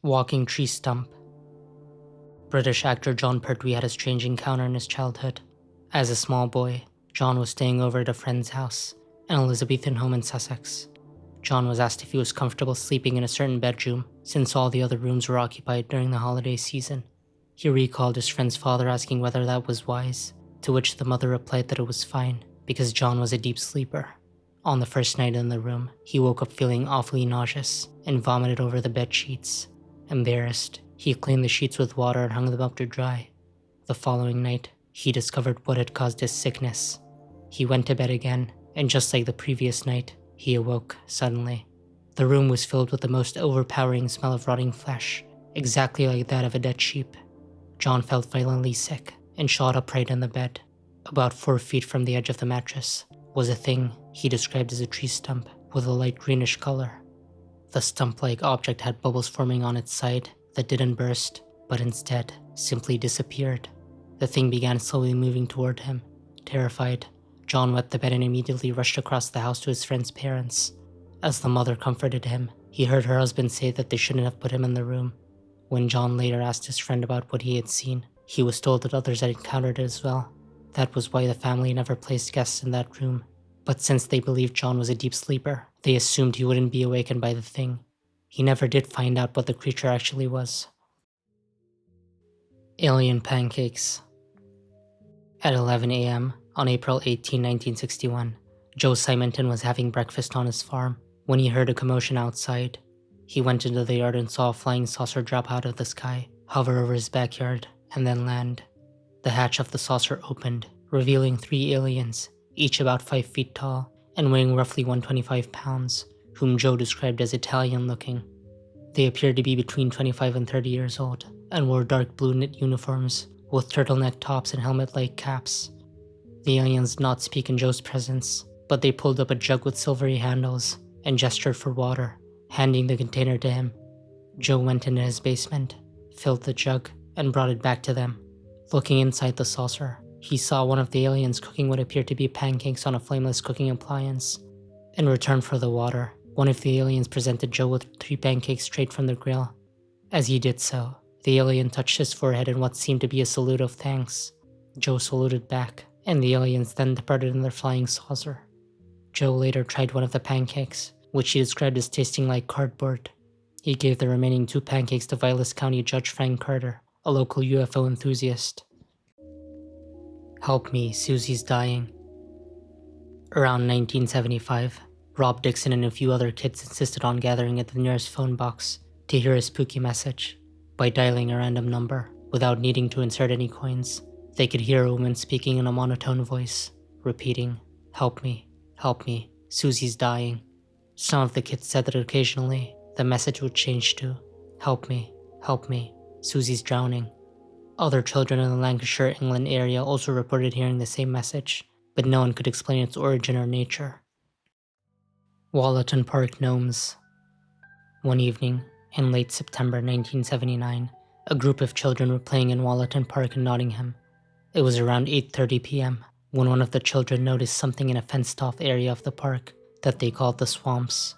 Walking Tree Stump. British actor John Pertwee had a strange encounter in his childhood. As a small boy, John was staying over at a friend's house, an Elizabethan home in Sussex. John was asked if he was comfortable sleeping in a certain bedroom, since all the other rooms were occupied during the holiday season. He recalled his friend's father asking whether that was wise, to which the mother replied that it was fine, because John was a deep sleeper. On the first night in the room, he woke up feeling awfully nauseous and vomited over the bed sheets. Embarrassed, he cleaned the sheets with water and hung them up to dry. The following night, he discovered what had caused his sickness. He went to bed again, and just like the previous night, he awoke suddenly. The room was filled with the most overpowering smell of rotting flesh, exactly like that of a dead sheep. John felt violently sick and shot upright in the bed. About 4 feet from the edge of the mattress was a thing he described as a tree stump with a light greenish color. The stump-like object had bubbles forming on its side that didn't burst, but instead simply disappeared. The thing began slowly moving toward him. Terrified, John wet the bed and immediately rushed across the house to his friend's parents. As the mother comforted him, he heard her husband say that they shouldn't have put him in the room. When John later asked his friend about what he had seen, he was told that others had encountered it as well. That was why the family never placed guests in that room. But since they believed John was a deep sleeper, they assumed he wouldn't be awakened by the thing. He never did find out what the creature actually was. Alien Pancakes. At 11 a.m. on April 18, 1961, Joe Simonton was having breakfast on his farm when he heard a commotion outside. He went into the yard and saw a flying saucer drop out of the sky, hover over his backyard, and then land. The hatch of the saucer opened, revealing 3 aliens, each about 5 feet tall and weighing roughly 125 pounds, whom Joe described as Italian-looking. They appeared to be between 25 and 30 years old and wore dark blue knit uniforms with turtleneck tops and helmet-like caps. The aliens did not speak in Joe's presence, but they pulled up a jug with silvery handles and gestured for water, handing the container to him. Joe went into his basement, filled the jug, and brought it back to them. Looking inside the saucer, he saw one of the aliens cooking what appeared to be pancakes on a flameless cooking appliance. In return for the water, one of the aliens presented Joe with 3 pancakes straight from the grill. As he did so, the alien touched his forehead in what seemed to be a salute of thanks. Joe saluted back, and the aliens then departed in their flying saucer. Joe later tried one of the pancakes, which he described as tasting like cardboard. He gave the remaining 2 pancakes to Vilas County Judge Frank Carter, a local UFO enthusiast. Help me, Susie's dying. Around 1975, Rob Dixon and a few other kids insisted on gathering at the nearest phone box to hear a spooky message. By dialing a random number, without needing to insert any coins, they could hear a woman speaking in a monotone voice, repeating, help me, Susie's dying." Some of the kids said that occasionally, the message would change to, help me, Susie's drowning." Other children in the Lancashire, England area also reported hearing the same message, but no one could explain its origin or nature. Wollaton Park Gnomes. One evening, in late September 1979, a group of children were playing in Wollaton Park in Nottingham. It was around 8:30 p.m. when one of the children noticed something in a fenced-off area of the park that they called the swamps.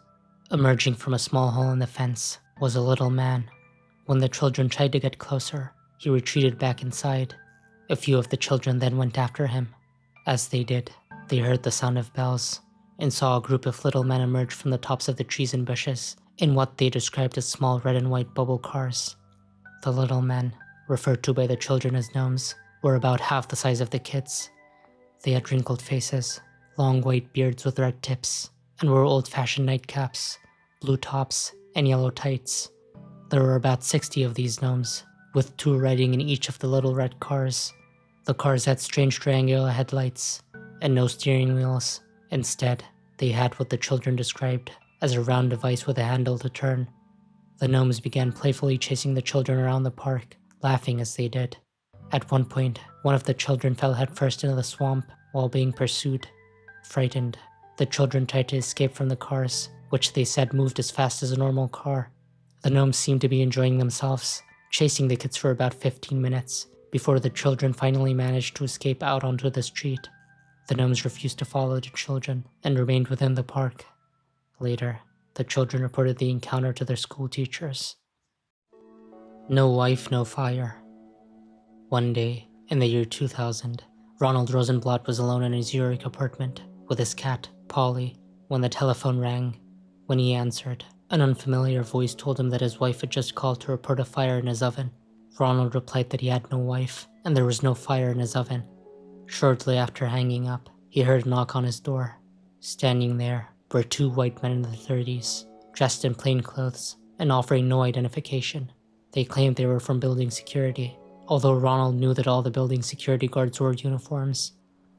Emerging from a small hole in the fence was a little man. When the children tried to get closer, he retreated back inside. A few of the children then went after him. As they did, they heard the sound of bells and saw a group of little men emerge from the tops of the trees and bushes in what they described as small red and white bubble cars. The little men, referred to by the children as gnomes, were about half the size of the kids. They had wrinkled faces, long white beards with red tips, and wore old-fashioned nightcaps, blue tops, and yellow tights. There were about 60 of these gnomes, with 2 riding in each of the little red cars. The cars had strange triangular headlights and no steering wheels. Instead, they had what the children described as a round device with a handle to turn. The gnomes began playfully chasing the children around the park, laughing as they did. At one point, one of the children fell headfirst into the swamp while being pursued. Frightened, the children tried to escape from the cars, which they said moved as fast as a normal car. The gnomes seemed to be enjoying themselves, chasing the kids for about 15 minutes before the children finally managed to escape out onto the street. The gnomes refused to follow the children and remained within the park. Later, the children reported the encounter to their school teachers. No wife, no fire. One day, in the year 2000, Ronald Rosenblatt was alone in his Zurich apartment with his cat, Polly, when the telephone rang. When he answered, an unfamiliar voice told him that his wife had just called to report a fire in his oven. Ronald replied that he had no wife and there was no fire in his oven. Shortly after hanging up, he heard a knock on his door. Standing there were two white men in their 30s, dressed in plain clothes and offering no identification. They claimed they were from building security, although Ronald knew that all the building security guards wore uniforms.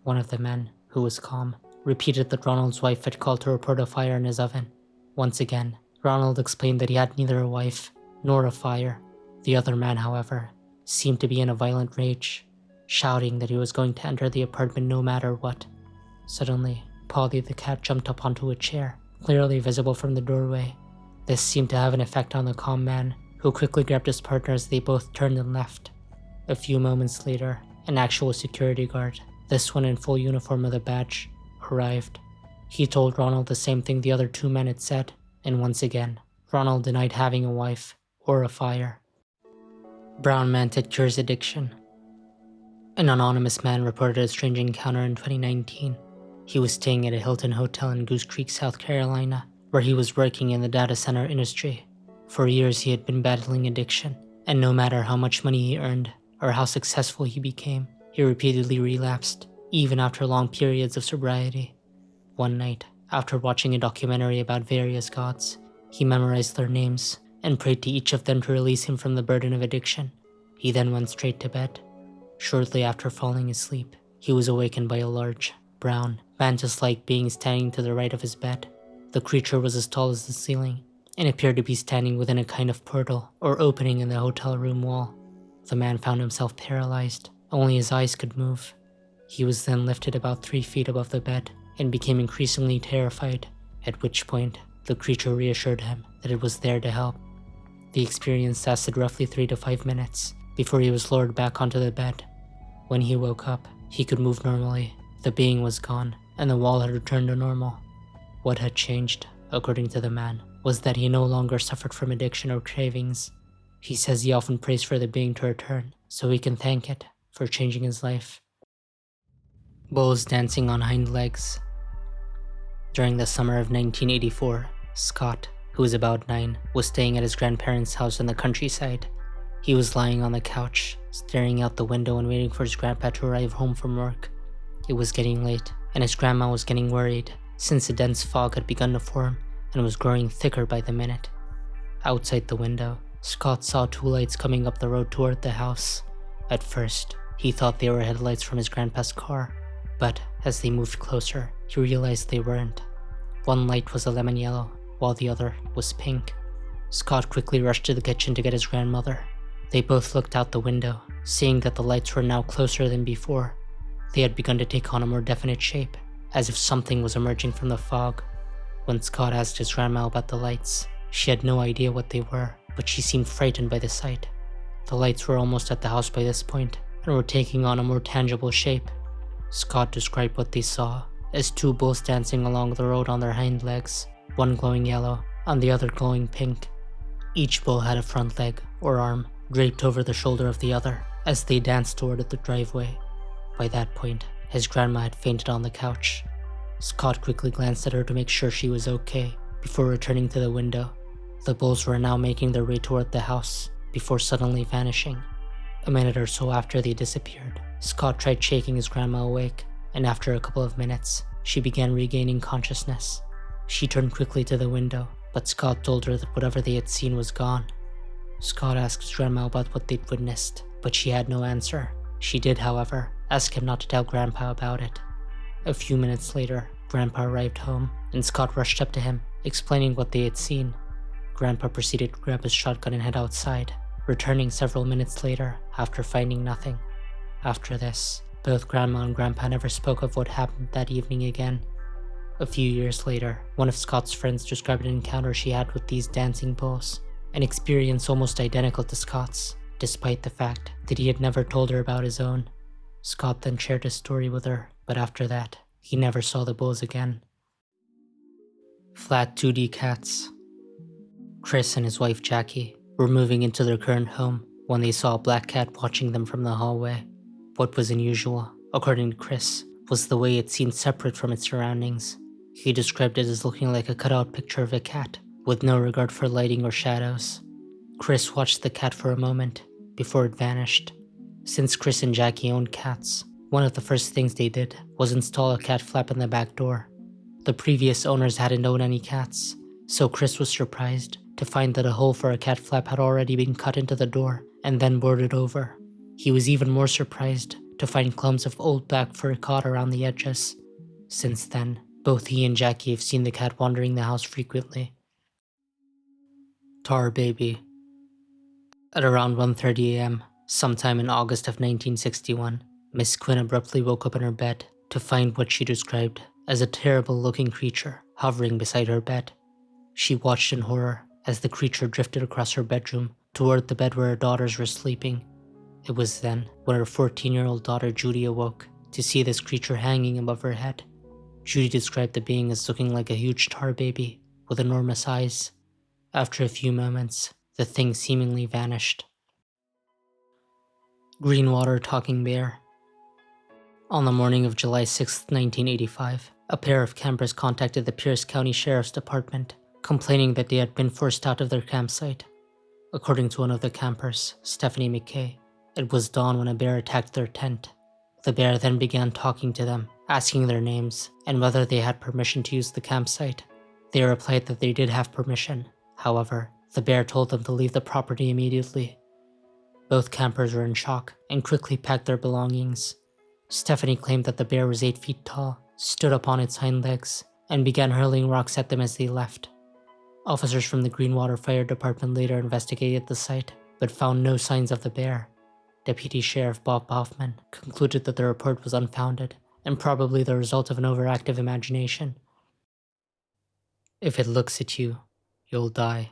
One of the men, who was calm, repeated that Ronald's wife had called to report a fire in his oven. Once again, Ronald explained that he had neither a wife nor a fire. The other man, however, seemed to be in a violent rage, shouting that he was going to enter the apartment no matter what. Suddenly, Polly the cat jumped up onto a chair, clearly visible from the doorway. This seemed to have an effect on the calm man, who quickly grabbed his partner as they both turned and left. A few moments later, an actual security guard, this one in full uniform with a badge, arrived. He told Ronald the same thing the other two men had said, and once again, Ronald denied having a wife or a fire. Brown Mantid cures addiction. An anonymous man reported a strange encounter in 2019. He was staying at a Hilton hotel in Goose Creek, South Carolina, where he was working in the data center industry. For years he had been battling addiction, and no matter how much money he earned or how successful he became, he repeatedly relapsed, even after long periods of sobriety. One night, after watching a documentary about various gods, he memorized their names and prayed to each of them to release him from the burden of addiction. He then went straight to bed. Shortly after falling asleep, he was awakened by a large, brown, mantis-like being standing to the right of his bed. The creature was as tall as the ceiling and appeared to be standing within a kind of portal or opening in the hotel room wall. The man found himself paralyzed. Only his eyes could move. He was then lifted about 3 feet above the bed and became increasingly terrified, at which point the creature reassured him that it was there to help. The experience lasted roughly 3 to 5 minutes before he was lowered back onto the bed. When he woke up, he could move normally. The being was gone, and the wall had returned to normal. What had changed, according to the man, was that he no longer suffered from addiction or cravings. He says he often prays for the being to return, so he can thank it for changing his life. Bulls dancing on hind legs. During the summer of 1984, Scott, who was about 9, was staying at his grandparents' house in the countryside. He was lying on the couch, staring out the window and waiting for his grandpa to arrive home from work. It was getting late, and his grandma was getting worried, since a dense fog had begun to form and was growing thicker by the minute. Outside the window, Scott saw 2 lights coming up the road toward the house. At first, he thought they were headlights from his grandpa's car, but as they moved closer, he realized they weren't. One light was a lemon yellow, while the other was pink. Scott quickly rushed to the kitchen to get his grandmother. They both looked out the window, seeing that the lights were now closer than before. They had begun to take on a more definite shape, as if something was emerging from the fog. When Scott asked his grandma about the lights, she had no idea what they were, but she seemed frightened by the sight. The lights were almost at the house by this point, and were taking on a more tangible shape. Scott described what they saw as 2 bulls dancing along the road on their hind legs, one glowing yellow and the other glowing pink. Each bull had a front leg, or arm, draped over the shoulder of the other as they danced toward the driveway. By that point, his grandma had fainted on the couch. Scott quickly glanced at her to make sure she was okay before returning to the window. The bulls were now making their way toward the house before suddenly vanishing. A minute or so after they disappeared, Scott tried shaking his grandma awake, and after a couple of minutes, she began regaining consciousness. She turned quickly to the window, but Scott told her that whatever they had seen was gone. Scott asked his grandma about what they'd witnessed, but she had no answer. She did, however, ask him not to tell Grandpa about it. A few minutes later, Grandpa arrived home, and Scott rushed up to him, explaining what they had seen. Grandpa proceeded to grab his shotgun and head outside, returning several minutes later after finding nothing. After this, both Grandma and Grandpa never spoke of what happened that evening again. A few years later, one of Scott's friends described an encounter she had with these dancing bulls, an experience almost identical to Scott's, despite the fact that he had never told her about his own. Scott then shared his story with her, but after that, he never saw the bulls again. Flat 2D cats. Chris and his wife Jackie were moving into their current home when they saw a black cat watching them from the hallway. What was unusual, according to Chris, was the way it seemed separate from its surroundings. He described it as looking like a cutout picture of a cat, with no regard for lighting or shadows. Chris watched the cat for a moment before it vanished. Since Chris and Jackie owned cats, one of the first things they did was install a cat flap in the back door. The previous owners hadn't owned any cats, so Chris was surprised to find that a hole for a cat flap had already been cut into the door and then boarded over. He was even more surprised to find clumps of old black fur caught around the edges. Since then, both he and Jackie have seen the cat wandering the house frequently. Tar Baby. At around 1:30 a.m., sometime in August of 1961, Miss Quinn abruptly woke up in her bed to find what she described as a terrible-looking creature hovering beside her bed. She watched in horror as the creature drifted across her bedroom toward the bed where her daughters were sleeping. It was then when her 14-year-old daughter Judy awoke to see this creature hanging above her head. Judy described the being as looking like a huge tar baby with enormous eyes. After a few moments, the thing seemingly vanished. Greenwater Talking Bear. On the morning of July 6, 1985, a pair of campers contacted the Pierce County Sheriff's Department, complaining that they had been forced out of their campsite. According to one of the campers, Stephanie McKay, it was dawn when a bear attacked their tent. The bear then began talking to them, asking their names and whether they had permission to use the campsite. They replied that they did have permission. However, the bear told them to leave the property immediately. Both campers were in shock and quickly packed their belongings. Stephanie claimed that the bear was 8 feet tall, stood up on its hind legs, and began hurling rocks at them as they left. Officers from the Greenwater Fire Department later investigated the site, but found no signs of the bear. Deputy Sheriff Bob Hoffman concluded that the report was unfounded and probably the result of an overactive imagination. If it looks at you, you'll die.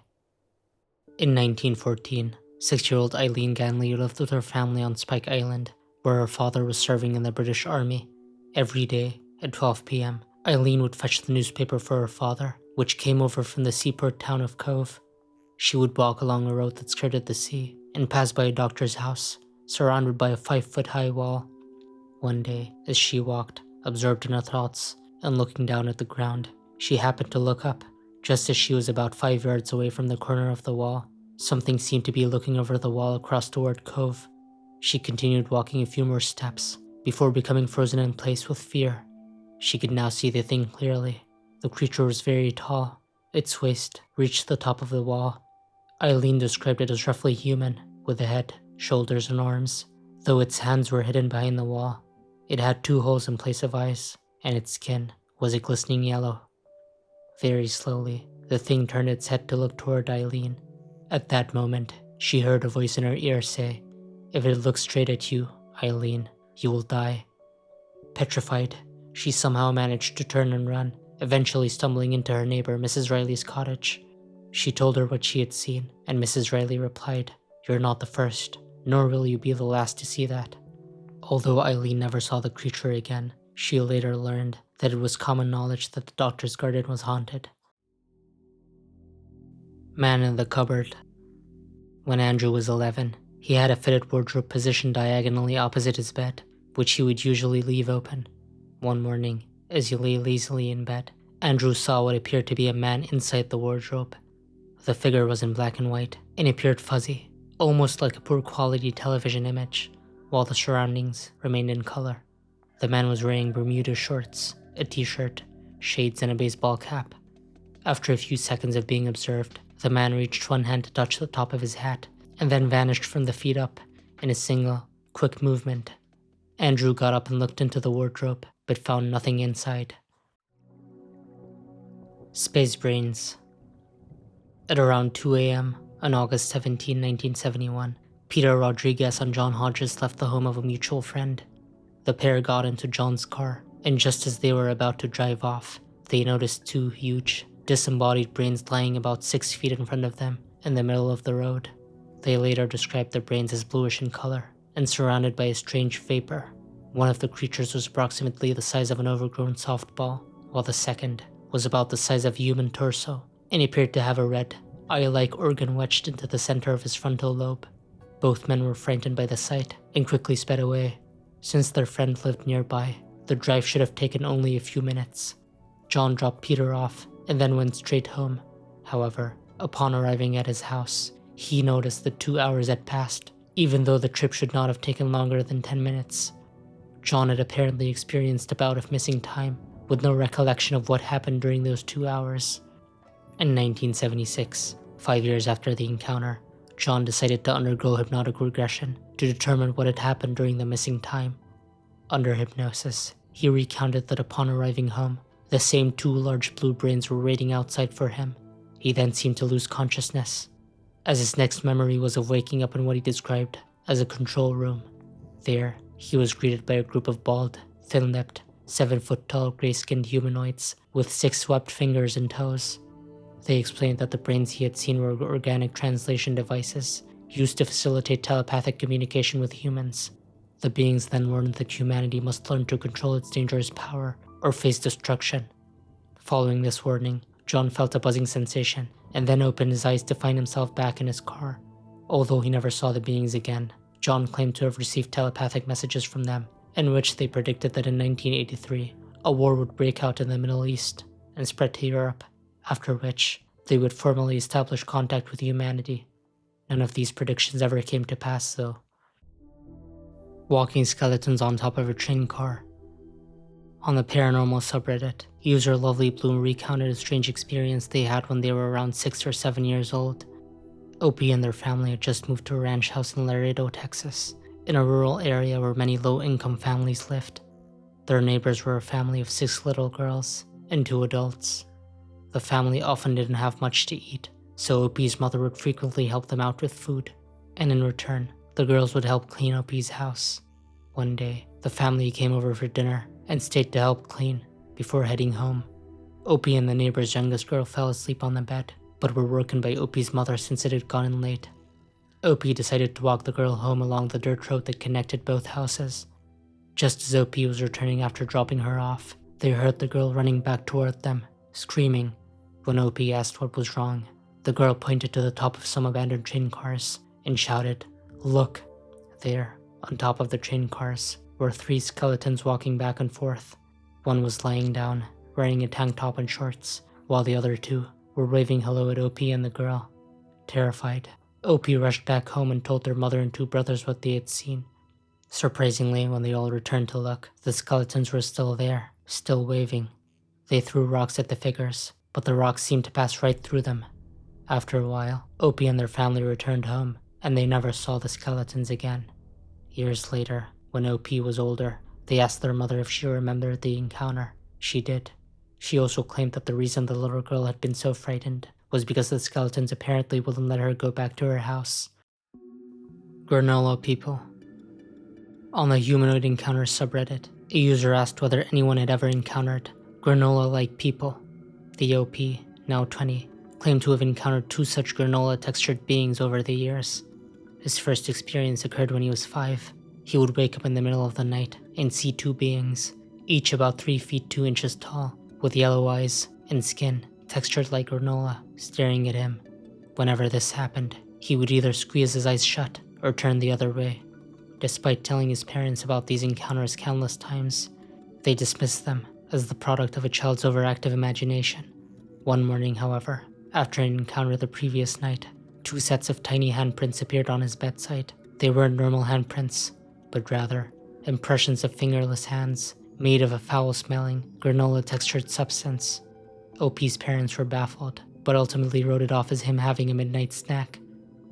In 1914, 6-year-old Eileen Ganley lived with her family on Spike Island, where her father was serving in the British Army. Every day, at 12 p.m., Eileen would fetch the newspaper for her father, which came over from the seaport town of Cove. She would walk along a road that skirted the sea and pass by a doctor's house, surrounded by a 5-foot-high wall. One day, as she walked, absorbed in her thoughts, and looking down at the ground, she happened to look up. Just as she was about 5 yards away from the corner of the wall, something seemed to be looking over the wall across toward Cove. She continued walking a few more steps before becoming frozen in place with fear. She could now see the thing clearly. The creature was very tall. Its waist reached the top of the wall. Eileen described it as roughly human, with a head, shoulders, and arms, though its hands were hidden behind the wall. It had 2 holes in place of eyes, and its skin was a glistening yellow. Very slowly, the thing turned its head to look toward Eileen. At that moment, she heard a voice in her ear say, "If it looks straight at you, Eileen, you will die." Petrified, she somehow managed to turn and run, eventually stumbling into her neighbor Mrs. Riley's cottage. She told her what she had seen, and Mrs. Riley replied, "You're not the first, nor will you be the last to see that." Although Eileen never saw the creature again, she later learned that it was common knowledge that the doctor's garden was haunted. Man in the Cupboard. When Andrew was 11, he had a fitted wardrobe positioned diagonally opposite his bed, which he would usually leave open. One morning, as he lay lazily in bed, Andrew saw what appeared to be a man inside the wardrobe. The figure was in black and white and appeared fuzzy, almost like a poor quality television image, while the surroundings remained in color. The man was wearing Bermuda shorts, a t-shirt, shades, and a baseball cap. After a few seconds of being observed, the man reached one hand to touch the top of his hat, and then vanished from the feet up in a single, quick movement. Andrew got up and looked into the wardrobe, but found nothing inside. Space Brains. At around 2 a.m. on August 17, 1971, Peter Rodriguez and John Hodges left the home of a mutual friend. The pair got into John's car, and just as they were about to drive off, they noticed 2 huge, disembodied brains lying about 6 feet in front of them in the middle of the road. They later described the brains as bluish in color and surrounded by a strange vapor. One of the creatures was approximately the size of an overgrown softball, while the second was about the size of a human torso and appeared to have a red, eye-like organ wedged into the center of his frontal lobe. Both men were frightened by the sight and quickly sped away. Since their friend lived nearby, the drive should have taken only a few minutes. John dropped Peter off and then went straight home. However, upon arriving at his house, he noticed that 2 hours had passed, even though the trip should not have taken longer than 10 minutes. John had apparently experienced a bout of missing time, with no recollection of what happened during those 2 hours. In 1976, 5 years after the encounter, John decided to undergo hypnotic regression to determine what had happened during the missing time. Under hypnosis, he recounted that upon arriving home, the same 2 large blue brains were waiting outside for him. He then seemed to lose consciousness, as his next memory was of waking up in what he described as a control room. There, he was greeted by a group of bald, thin-lipped, 7-foot-tall gray-skinned humanoids with 6 webbed fingers and toes. They explained that the brains he had seen were organic translation devices used to facilitate telepathic communication with humans. The beings then warned that humanity must learn to control its dangerous power or face destruction. Following this warning, John felt a buzzing sensation and then opened his eyes to find himself back in his car. Although he never saw the beings again, John claimed to have received telepathic messages from them, in which they predicted that in 1983, a war would break out in the Middle East and spread to Europe, after which they would formally establish contact with humanity. None of these predictions ever came to pass, though. Walking skeletons on top of a train car. On the paranormal subreddit, user Lovely Bloom recounted a strange experience they had when they were around 6 or 7 years old. Opie and their family had just moved to a ranch house in Laredo, Texas, in a rural area where many low-income families lived. Their neighbors were a family of 6 little girls and 2 adults. The family often didn't have much to eat, so Opie's mother would frequently help them out with food, and in return, the girls would help clean Opie's house. One day, the family came over for dinner and stayed to help clean before heading home. Opie and the neighbor's youngest girl fell asleep on the bed, but were woken by Opie's mother since it had gotten late. Opie decided to walk the girl home along the dirt road that connected both houses. Just as Opie was returning after dropping her off, they heard the girl running back toward them, screaming. When Opie asked what was wrong, the girl pointed to the top of some abandoned train cars and shouted, "Look!" There, on top of the train cars, were 3 skeletons walking back and forth. One was lying down, wearing a tank top and shorts, while the other 2 were waving hello at Opie and the girl. Terrified, Opie rushed back home and told their mother and 2 brothers what they had seen. Surprisingly, when they all returned to look, the skeletons were still there, still waving. They threw rocks at the figures, but the rocks seemed to pass right through them. After a while, Opie and their family returned home, and they never saw the skeletons again. Years later, when Opie was older, they asked their mother if she remembered the encounter. She did. She also claimed that the reason the little girl had been so frightened was because the skeletons apparently wouldn't let her go back to her house. Granola People. On the Humanoid Encounters subreddit, a user asked whether anyone had ever encountered granola-like people. The OP, now 20, claimed to have encountered 2 such granola-textured beings over the years. His first experience occurred when he was 5. He would wake up in the middle of the night and see 2 beings, each about 3 feet 2 inches tall, with yellow eyes and skin textured like granola, staring at him. Whenever this happened, he would either squeeze his eyes shut or turn the other way. Despite telling his parents about these encounters countless times, they dismissed them as the product of a child's overactive imagination. One morning, however, after an encounter the previous night, 2 sets of tiny handprints appeared on his bedside. They weren't normal handprints, but rather impressions of fingerless hands made of a foul-smelling, granola-textured substance. OP's parents were baffled, but ultimately wrote it off as him having a midnight snack.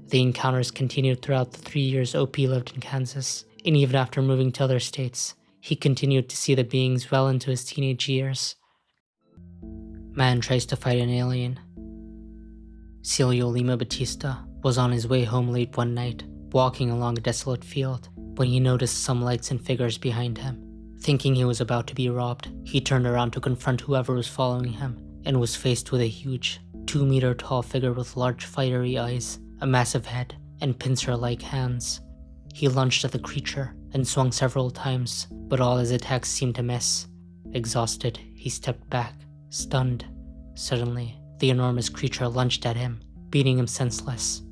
The encounters continued throughout the 3 years OP lived in Kansas, and even after moving to other states, he continued to see the beings well into his teenage years. Man tries to fight an alien. Celio Lima Batista was on his way home late one night, walking along a desolate field, when he noticed some lights and figures behind him. Thinking he was about to be robbed, he turned around to confront whoever was following him, and was faced with a huge, 2-meter-tall figure with large fiery eyes, a massive head, and pincer-like hands. He lunged at the creature and swung several times, but all his attacks seemed to miss. Exhausted, he stepped back, stunned. Suddenly, the enormous creature lunged at him, beating him senseless.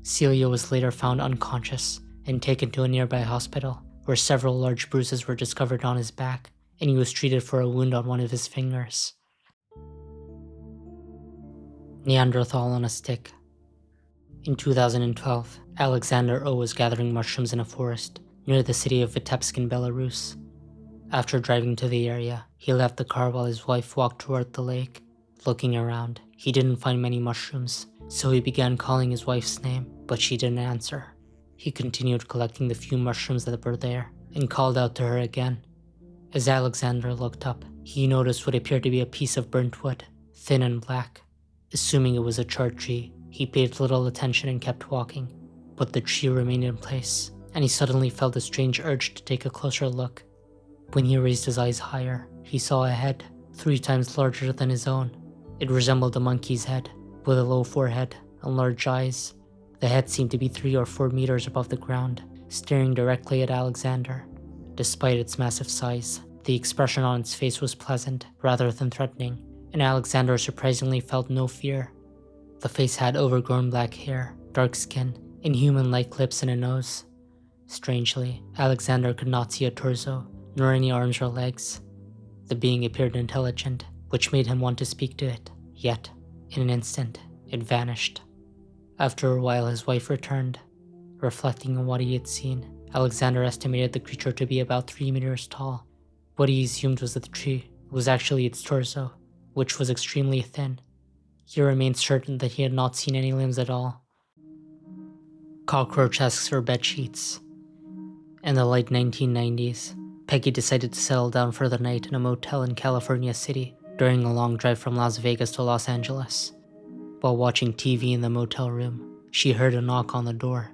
Celia was later found unconscious and taken to a nearby hospital, where several large bruises were discovered on his back, and he was treated for a wound on one of his fingers. Neanderthal on a stick. In 2012, Alexander O was gathering mushrooms in a forest near the city of Vitebsk in Belarus. After driving to the area, he left the car while his wife walked toward the lake. Looking around, he didn't find many mushrooms, so he began calling his wife's name, but she didn't answer. He continued collecting the few mushrooms that were there and called out to her again. As Alexander looked up, he noticed what appeared to be a piece of burnt wood, thin and black. Assuming it was a charred tree, he paid little attention and kept walking, but the tree remained in place, and he suddenly felt a strange urge to take a closer look. When he raised his eyes higher, he saw a head 3 times larger than his own. It resembled a monkey's head, with a low forehead and large eyes. The head seemed to be 3 or 4 meters above the ground, staring directly at Alexander. Despite its massive size, the expression on its face was pleasant rather than threatening, and Alexander surprisingly felt no fear. The face had overgrown black hair, dark skin, and human-like lips and a nose. Strangely, Alexander could not see a torso, nor any arms or legs. The being appeared intelligent, which made him want to speak to it, yet, in an instant, it vanished. After a while, his wife returned. Reflecting on what he had seen, Alexander estimated the creature to be about 3 meters tall. What he assumed was that the tree was actually its torso, which was extremely thin. He remained certain that he had not seen any limbs at all. Cockroach asks for bedsheets. In the late 1990s, Peggy decided to settle down for the night in a motel in California City during a long drive from Las Vegas to Los Angeles. While watching TV in the motel room, she heard a knock on the door.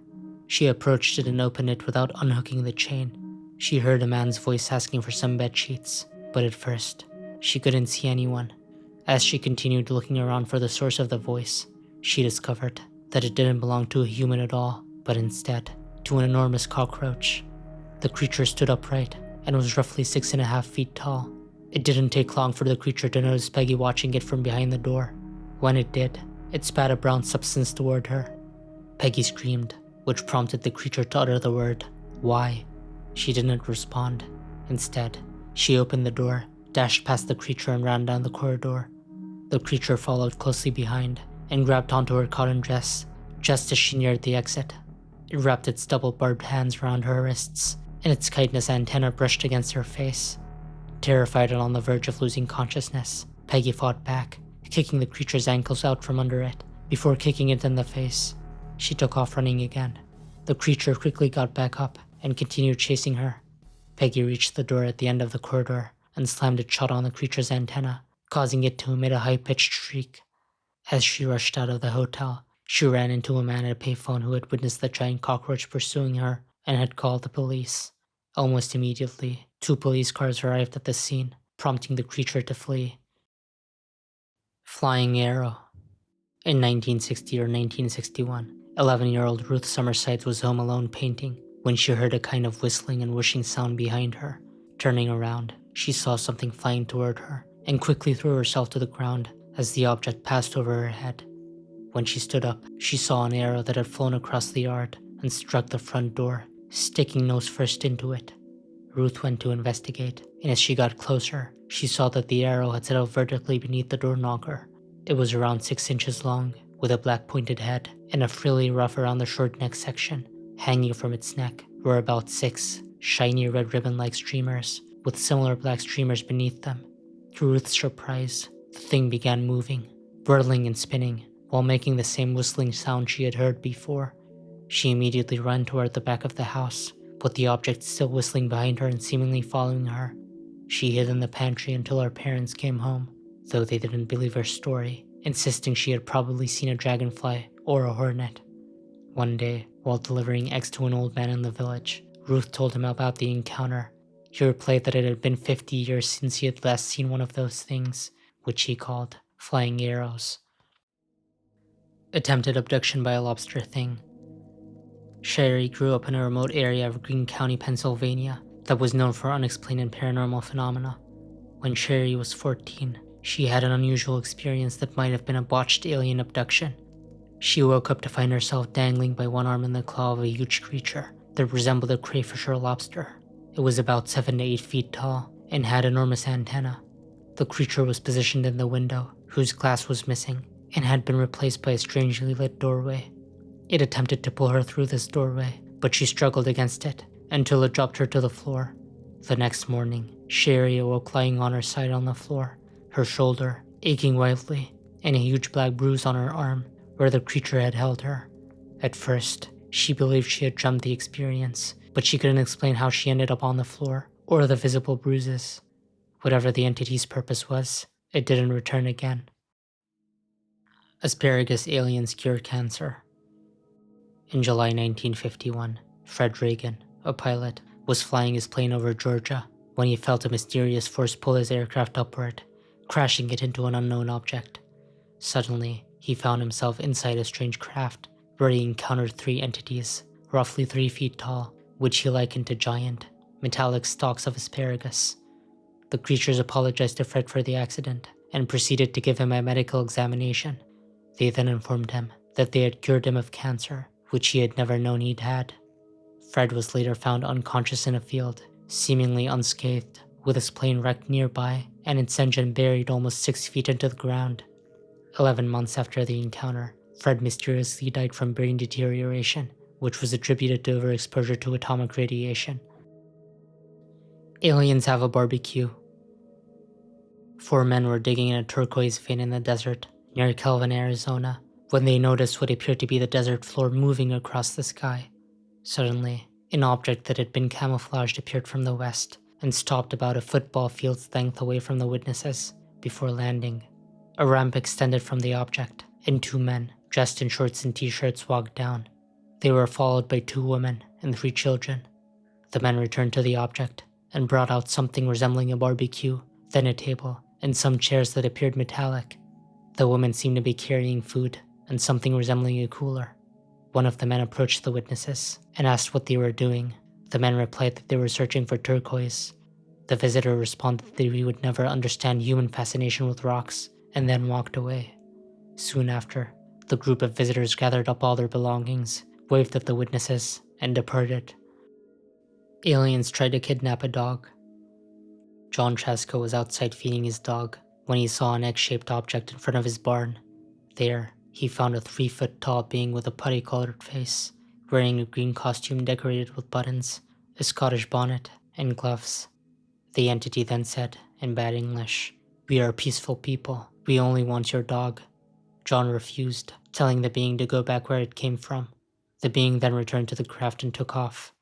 She approached it and opened it without unhooking the chain. She heard a man's voice asking for some bedsheets, but at first, she couldn't see anyone. As she continued looking around for the source of the voice, she discovered that it didn't belong to a human at all, but instead to an enormous cockroach. The creature stood upright and was roughly 6.5 feet tall. It didn't take long for the creature to notice Peggy watching it from behind the door. When it did, it spat a brown substance toward her. Peggy screamed, which prompted the creature to utter the word, "Why?" She didn't respond. Instead, she opened the door, dashed past the creature and ran down the corridor. The creature followed closely behind and grabbed onto her cotton dress just as she neared the exit. It wrapped its double-barbed hands around her wrists, and its chitinous antenna brushed against her face. Terrified and on the verge of losing consciousness, Peggy fought back, kicking the creature's ankles out from under it before kicking it in the face. She took off running again. The creature quickly got back up and continued chasing her. Peggy reached the door at the end of the corridor and slammed it shut on the creature's antenna, causing it to emit a high-pitched shriek. As she rushed out of the hotel, she ran into a man at a payphone who had witnessed the giant cockroach pursuing her and had called the police. Almost immediately, 2 police cars arrived at the scene, prompting the creature to flee. Flying arrow. In 1960 or 1961, 11-year-old Ruth Summersides was home alone painting when she heard a kind of whistling and whooshing sound behind her. Turning around, she saw something flying toward her and quickly threw herself to the ground as the object passed over her head. When she stood up, she saw an arrow that had flown across the yard and struck the front door, sticking nose first into it. Ruth went to investigate, and as she got closer, she saw that the arrow had settled vertically beneath the door knocker. It was around 6 inches long, with a black pointed head and a frilly ruff around the short neck section. Hanging from its neck were about 6 shiny red ribbon-like streamers, with similar black streamers beneath them. To Ruth's surprise, the thing began moving, whirling and spinning, while making the same whistling sound she had heard before. She immediately ran toward the back of the house, with the object still whistling behind her and seemingly following her. She hid in the pantry until her parents came home, though they didn't believe her story, insisting she had probably seen a dragonfly or a hornet. One day, while delivering eggs to an old man in the village, Ruth told him about the encounter. He replied that it had been 50 years since he had last seen one of those things, which he called flying arrows. Attempted abduction by a lobster thing. Sherry grew up in a remote area of Greene County, Pennsylvania that was known for unexplained and paranormal phenomena. When Sherry was 14, she had an unusual experience that might have been a botched alien abduction. She woke up to find herself dangling by one arm in the claw of a huge creature that resembled a crayfish or lobster. It was about 7 to 8 feet tall and had enormous antennae. The creature was positioned in the window, whose glass was missing, and had been replaced by a strangely lit doorway. It attempted to pull her through this doorway, but she struggled against it until it dropped her to the floor. The next morning, Sherry awoke lying on her side on the floor, her shoulder aching wildly, and a huge black bruise on her arm where the creature had held her. At first, she believed she had dreamt the experience, but she couldn't explain how she ended up on the floor or the visible bruises. Whatever the entity's purpose was, it didn't return again. Asparagus aliens cure cancer. In July 1951, Fred Reagan, a pilot, was flying his plane over Georgia when he felt a mysterious force pull his aircraft upward, crashing it into an unknown object. Suddenly, he found himself inside a strange craft where he encountered 3 entities, roughly 3 feet tall, which he likened to giant, metallic stalks of asparagus. The creatures apologized to Fred for the accident and proceeded to give him a medical examination. They then informed him that they had cured him of cancer, which he had never known he'd had. Fred was later found unconscious in a field, seemingly unscathed, with his plane wrecked nearby and its engine buried almost 6 feet into the ground. 11 months after the encounter, Fred mysteriously died from brain deterioration, which was attributed to overexposure to atomic radiation. Aliens have a barbecue. 4 men were digging in a turquoise vein in the desert near Kelvin, Arizona, when they noticed what appeared to be the desert floor moving across the sky. Suddenly, an object that had been camouflaged appeared from the west and stopped about a football field's length away from the witnesses before landing. A ramp extended from the object, and 2 men, dressed in shorts and t-shirts, walked down. They were followed by 2 women and 3 children. The men returned to the object and brought out something resembling a barbecue, then a table, and some chairs that appeared metallic. The women seemed to be carrying food and something resembling a cooler. One of the men approached the witnesses and asked what they were doing. The men replied that they were searching for turquoise. The visitor responded that he would never understand human fascination with rocks, and then walked away. Soon after, the group of visitors gathered up all their belongings, waved at the witnesses, and departed. Aliens tried to kidnap a dog. John Trasko was outside feeding his dog when he saw an egg-shaped object in front of his barn. There, he found a 3-foot-tall being with a putty-colored face, wearing a green costume decorated with buttons, a Scottish bonnet, and gloves. The entity then said, in bad English, "We are peaceful people. We only want your dog." John refused, telling the being to go back where it came from. The being then returned to the craft and took off.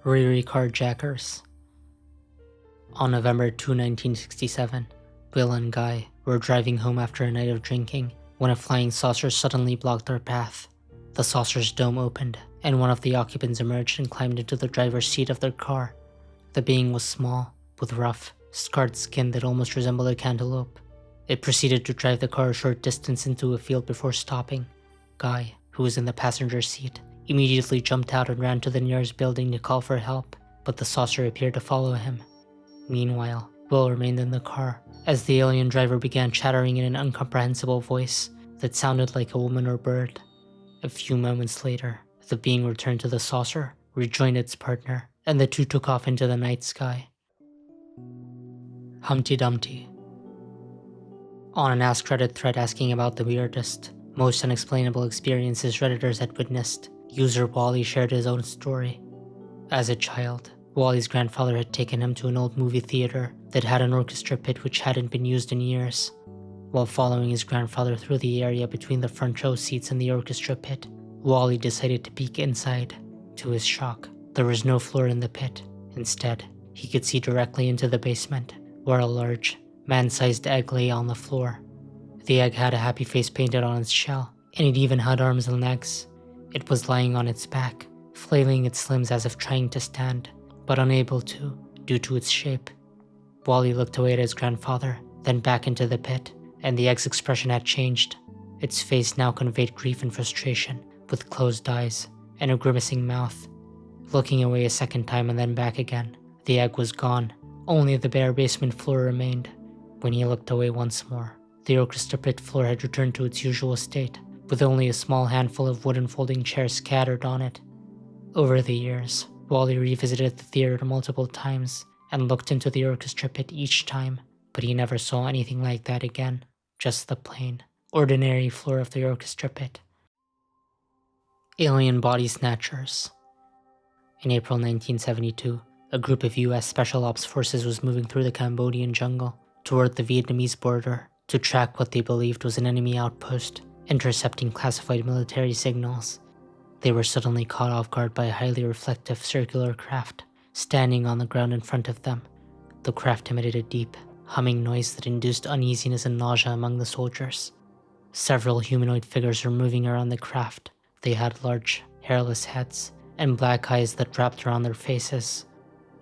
Ririe Carjackers. On November 2, 1967, Will and Guy were driving home after a night of drinking when a flying saucer suddenly blocked their path. The saucer's dome opened, and one of the occupants emerged and climbed into the driver's seat of their car. The being was small, with rough, scarred skin that almost resembled a cantaloupe. It proceeded to drive the car a short distance into a field before stopping. Guy, who was in the passenger seat, immediately jumped out and ran to the nearest building to call for help, but the saucer appeared to follow him. Meanwhile, Will remained in the car, as the alien driver began chattering in an incomprehensible voice that sounded like a woman or bird. A few moments later, the being returned to the saucer, rejoined its partner, and the 2 took off into the night sky. Humpty Dumpty. On an Ask Reddit thread asking about the weirdest, most unexplainable experiences Redditors had witnessed, user Wally shared his own story. As a child, Wally's grandfather had taken him to an old movie theater that had an orchestra pit which hadn't been used in years. While following his grandfather through the area between the front row seats and the orchestra pit, Wally decided to peek inside. To his shock, there was no floor in the pit. Instead, he could see directly into the basement, where a large, man-sized egg lay on the floor. The egg had a happy face painted on its shell, and it even had arms and legs. It was lying on its back, flailing its limbs as if trying to stand, but unable to, due to its shape. Wally looked away at his grandfather, then back into the pit, and the egg's expression had changed. Its face now conveyed grief and frustration, with closed eyes and a grimacing mouth. Looking away a second time and then back again, the egg was gone. Only the bare basement floor remained. When he looked away once more, the orchestra pit floor had returned to its usual state, with only a small handful of wooden folding chairs scattered on it. Over the years, Wally revisited the theater multiple times and looked into the orchestra pit each time, but he never saw anything like that again, just the plain, ordinary floor of the orchestra pit. Alien Body Snatchers. In April 1972, a group of US Special Ops forces was moving through the Cambodian jungle toward the Vietnamese border to track what they believed was an enemy outpost, intercepting classified military signals. They were suddenly caught off guard by a highly reflective circular craft standing on the ground in front of them. The craft emitted a deep, humming noise that induced uneasiness and nausea among the soldiers. Several humanoid figures were moving around the craft. They had large, hairless heads and black eyes that wrapped around their faces.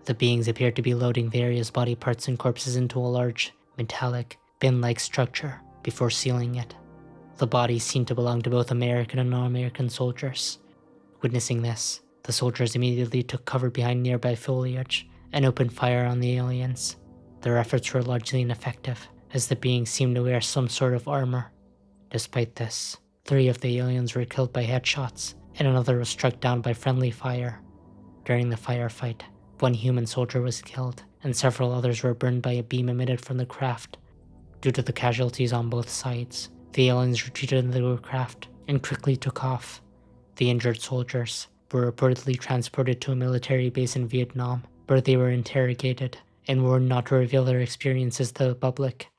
The beings appeared to be loading various body parts and corpses into a large, metallic, bin-like structure before sealing it. The bodies seemed to belong to both American and non-American soldiers. Witnessing this, the soldiers immediately took cover behind nearby foliage and opened fire on the aliens. Their efforts were largely ineffective, as the beings seemed to wear some sort of armor. Despite this, 3 of the aliens were killed by headshots, and another was struck down by friendly fire. During the firefight, 1 human soldier was killed, and several others were burned by a beam emitted from the craft. Due to the casualties on both sides, the aliens retreated into the craft and quickly took off. The injured soldiers were reportedly transported to a military base in Vietnam, where they were interrogated and warned not to reveal their experiences to the public.